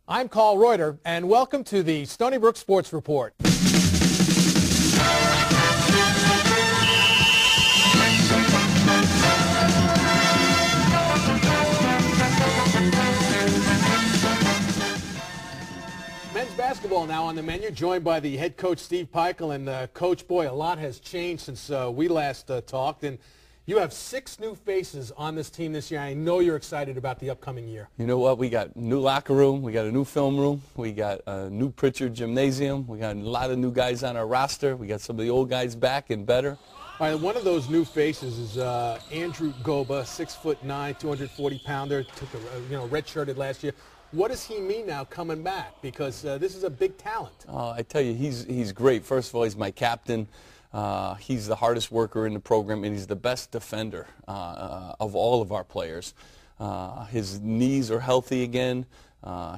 I'm Carl Reuter, and welcome to the Stony Brook Sports Report. Men's basketball now on the menu, joined by the head coach Steve Pikiell. And Coach, boy, a lot has changed since we last talked. And you have 6 new faces on this team this year. I know you're excited about the upcoming year. You know what? We got a new locker room. We got a new film room. We got a new Pritchard gymnasium. We got a lot of new guys on our roster. We got some of the old guys back and better. All right, one of those new faces is Andrew Goba, 6'9", 240-pounder, took a redshirted last year. What does he mean now coming back? Because this is a big talent. I tell you, he's great. First of all, he's my captain. He's the hardest worker in the program, and he's the best defender of all of our players. His knees are healthy again.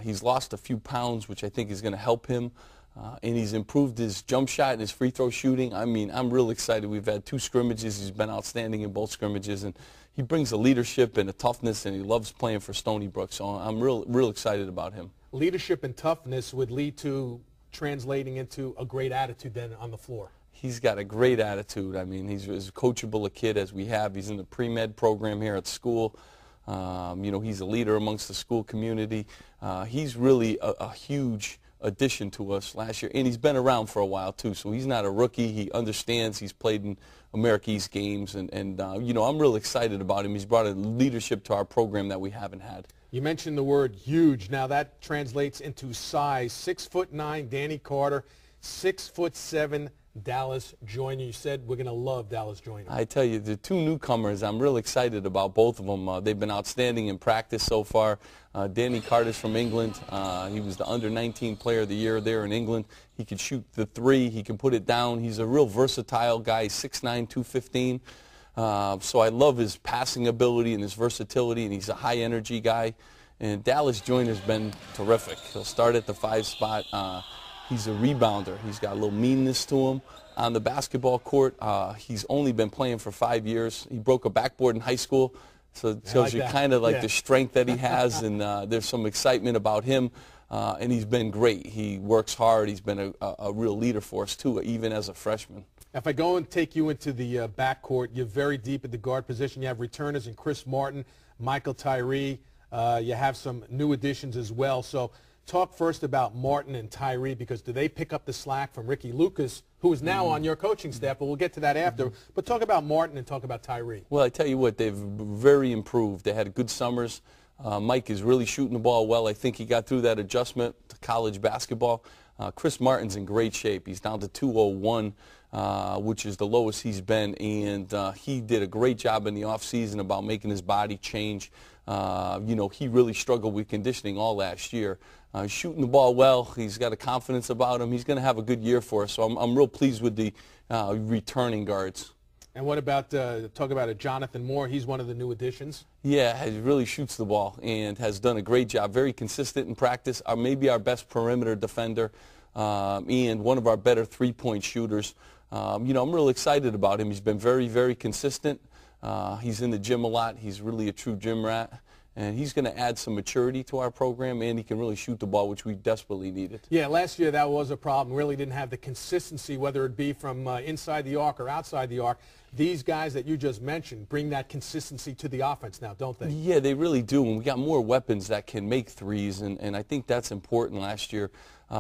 He's lost a few pounds, which I think is going to help him. And he's improved his jump shot and his free throw shooting. I mean, I'm real excited. We've had 2 scrimmages. He's been outstanding in both scrimmages. And he brings a leadership and a toughness, and he loves playing for Stony Brook. So I'm real excited about him. Leadership and toughness would lead to translating into a great attitude then on the floor. He's got a great attitude. I mean, he's as coachable a kid as we have. He's in the pre-med program here at school. You know, he's a leader amongst the school community. He's really a huge addition to us last year, and he's been around for a while too, so he's not a rookie. He understands. He's played in America East games, and you know, I'm real excited about him. He's brought a leadership to our program that we haven't had. You mentioned the word huge. Now that translates into size. 6'9", Danny Carter, 6'7", Dallas Joyner. You said we're going to love Dallas Joyner. I tell you, the 2 newcomers, I'm real excited about both of them. They've been outstanding in practice so far. Danny Carter's from England. He was the under-19 player of the year there in England. He can shoot the 3. He can put it down. He's a real versatile guy, 6'9", 215. So I love his passing ability and his versatility, and he's a high-energy guy. And Dallas Joyner's been terrific. He'll start at the 5 spot. He's a rebounder. He's got a little meanness to him on the basketball court. He's only been playing for 5 years. He broke a backboard in high school, so it tells you kind of like the strength that he has, and there's some excitement about him, and he's been great. He works hard. He's been a real leader for us, too, even as a freshman. If I go and take you into the backcourt, you're very deep at the guard position. You have returners in Chris Martin, Michael Tyree. You have some new additions as well. So talk first about Martin and Tyree, because do they pick up the slack from Ricky Lucas, who is now on your coaching staff, but we'll get to that after. But talk about Martin and talk about Tyree. Well, I tell you what, they've very improved. They had good summers. Mike is really shooting the ball well. I think he got through that adjustment to college basketball. Chris Martin's in great shape. He's down to 201, which is the lowest he's been, and he did a great job in the offseason about making his body change. You know, he really struggled with conditioning all last year. He's shooting the ball well. He's got a confidence about him. He's going to have a good year for us. So I'm real pleased with the returning guards. And what about, talk about Jonathan Moore? He's one of the new additions. Yeah, he really shoots the ball and has done a great job. Very consistent in practice. Maybe our best perimeter defender and one of our better three-point shooters. You know, I'm real excited about him. He's been very, very consistent. He's in the gym a lot. He's really a true gym rat. And he's going to add some maturity to our program, and he can really shoot the ball, which we desperately needed. Yeah, last year that was a problem. Really didn't have the consistency, whether it be from inside the arc or outside the arc. These guys that you just mentioned bring that consistency to the offense now, don't they? Yeah, they really do. And we got more weapons that can make threes, and I think that's important last year.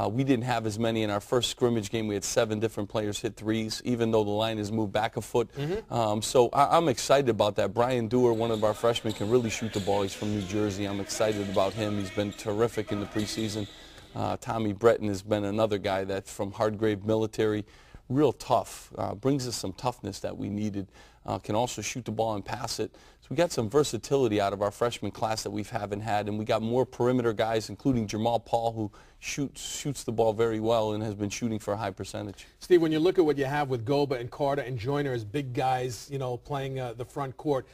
We didn't have as many in our first scrimmage game. We had 7 different players hit threes, even though the line has moved back a foot. So I'm excited about that. Brian Dewar, one of our freshmen, can really shoot the ball. He's from New Jersey. I'm excited about him. He's been terrific in the preseason. Tommy Breton has been another guy that's from Hardgrave Military. Real tough, brings us some toughness that we needed, can also shoot the ball and pass it. So we got some versatility out of our freshman class that we haven't had, and we got more perimeter guys, including Jamal Paul, who shoots the ball very well and has been shooting for a high percentage. Steve, when you look at what you have with Goba and Carter and Joyner as big guys, you know, playing the front court,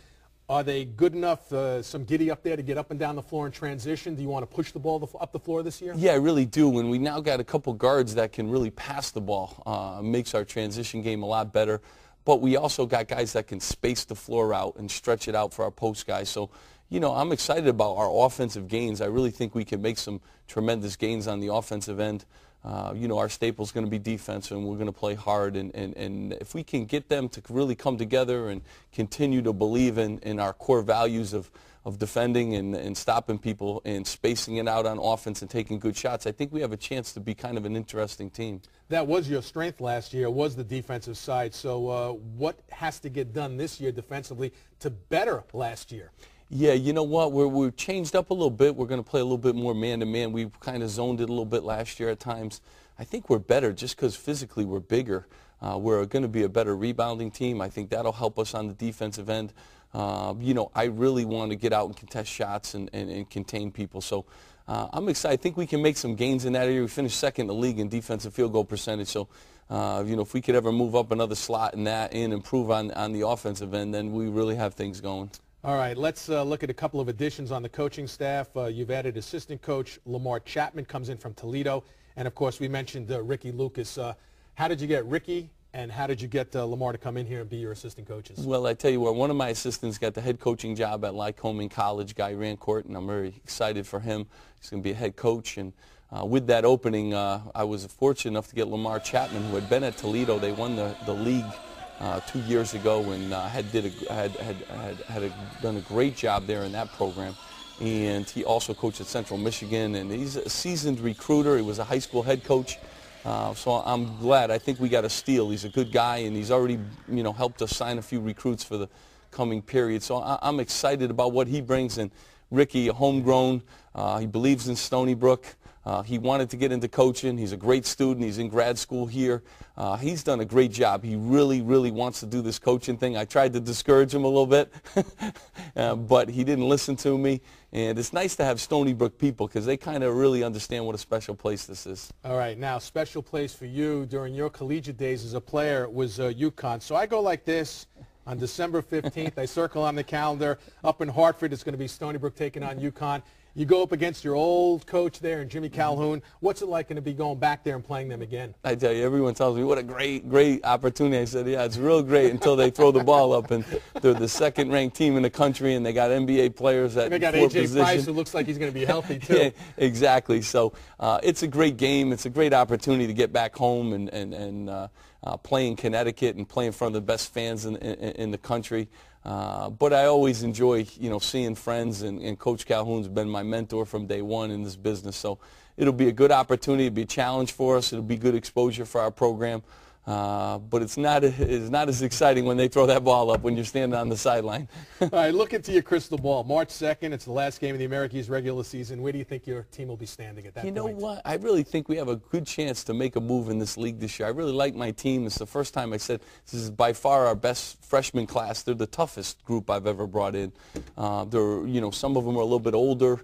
are they good enough, some giddy up there to get up and down the floor in transition? Do you want to push the ball up the floor this year? Yeah, I really do. And we now got a couple guards that can really pass the ball. Makes our transition game a lot better. But we also got guys that can space the floor out and stretch it out for our post guys. So, I'm excited about our offensive gains. I really think we can make some tremendous gains on the offensive end. Our staple's going to be defense, and we're going to play hard. And if we can get them to really come together and continue to believe in our core values of defending and stopping people and spacing it out on offense and taking good shots, I think we have a chance to be kind of an interesting team. That was your strength last year, was the defensive side. So what has to get done this year defensively to better last year? Yeah, you know what? We're changed up a little bit. We're going to play a little bit more man-to-man. We kind of zoned it a little bit last year at times. I think we're better just because physically we're bigger. We're going to be a better rebounding team. I think that'll help us on the defensive end. I really want to get out and contest shots and contain people. So I'm excited. I think we can make some gains in that area. We finished second in the league in defensive field goal percentage. So, if we could ever move up another slot in that and improve on the offensive end, then we really have things going. All right, let's look at a couple of additions on the coaching staff. You've added assistant coach Lamar Chapman, comes in from Toledo. And, of course, we mentioned Ricky Lucas. How did you get Ricky, and how did you get Lamar to come in here and be your assistant coaches? Well, I tell you what, one of my assistants got the head coaching job at Lycoming College, Guy Rancourt, and I'm very excited for him. He's going to be a head coach. And with that opening, I was fortunate enough to get Lamar Chapman, who had been at Toledo. They won the league 2 years ago and had done a great job there in that program. And he also coached at Central Michigan, and he's a seasoned recruiter. He was a high school head coach. So I'm glad. I think we got a steal. He's a good guy, and he's already, helped us sign a few recruits for the coming period. So I'm excited about what he brings. And Ricky, a homegrown, he believes in Stony Brook. He wanted to get into coaching. He's a great student. He's in grad school here. He's done a great job. He really, really wants to do this coaching thing. I tried to discourage him a little bit, but he didn't listen to me. And it's nice to have Stony Brook people because they kind of really understand what a special place this is. All right. Now, special place for you during your collegiate days as a player was UConn. So I go like this. On December 15th, I circle on the calendar. Up in Hartford, it's going to be Stony Brook taking on UConn. You go up against your old coach there, and Jimmy Calhoun. What's it like going to be going back there and playing them again? I tell you, everyone tells me, what a great opportunity. I said, yeah, it's real great until they throw the ball up, and they're the second-ranked team in the country, and they got NBA players at 4 positions. They got A.J. Price, who looks like he's going to be healthy, too. Yeah, exactly. So it's a great game. It's a great opportunity to get back home and play in Connecticut and play in front of the best fans in the country. But I always enjoy, seeing friends, and Coach Calhoun's been my mentor from day one in this business. So it'll be a good opportunity. It'll be a challenge for us. It'll be good exposure for our program. But it's not as exciting when they throw that ball up when you're standing on the sideline. All right, look into your crystal ball. March 2nd, it's the last game of the American East regular season. Where do you think your team will be standing at that point? You know what? I really think we have a good chance to make a move in this league this year. I really like my team. It's the first time I said this is by far our best freshman class. They're the toughest group I've ever brought in. Some of them are a little bit older.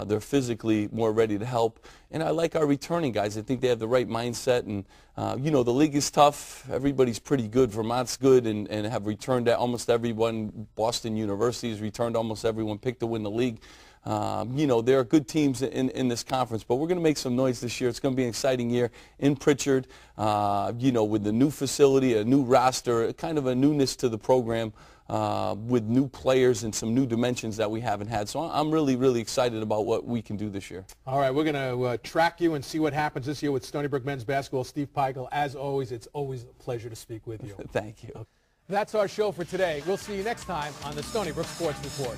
They're physically more ready to help. And I like our returning guys. I think they have the right mindset. And, the league is tough. Everybody's pretty good. Vermont's good and have returned almost everyone. Boston University has returned almost everyone picked to win the league. There are good teams in this conference, but we're going to make some noise this year. It's going to be an exciting year in Pritchard, with the new facility, a new roster, kind of a newness to the program. With new players and some new dimensions that we haven't had. So I'm really, really excited about what we can do this year. All right, we're going to track you and see what happens this year with Stony Brook men's basketball. Steve Pikiell, as always, it's always a pleasure to speak with you. Thank you. That's our show for today. We'll see you next time on the Stony Brook Sports Report.